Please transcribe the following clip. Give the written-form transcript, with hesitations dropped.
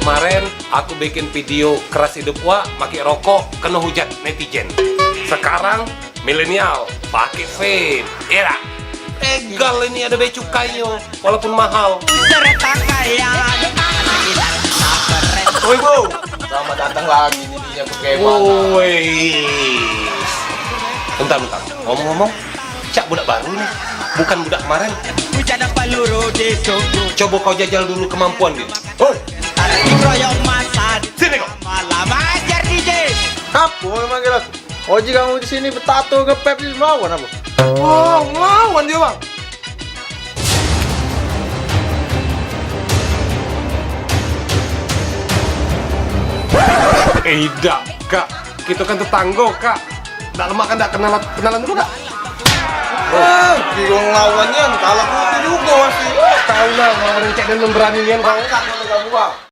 kemarin aku bikin video keras hidup wa, pakai rokok, kena hujat netizen. Sekarang milenial pakai vape, era legal ini ada bea cukainya, walaupun mahal. Woi bu, selamat datang lagi nih dia pakai Woi, bentar, ngomong-ngomong, cak budak baru nih, bukan budak kemarin. Coba kau jajal dulu kemampuan dia. Woi, Sini kau. apa mau manggil aku? Oji kamu di sini bertato ngepep di melawan apa? Wah, ngelawan dia bang. Tidak, kak. Kita kan tetangga, kak. Nggak lama kan nggak kenalan dulu, kak. Gila ngelawannya, kalah putih juga masih. Tahu lah, orang cek dan memberanikan kau. Angkat kalau kamu bang.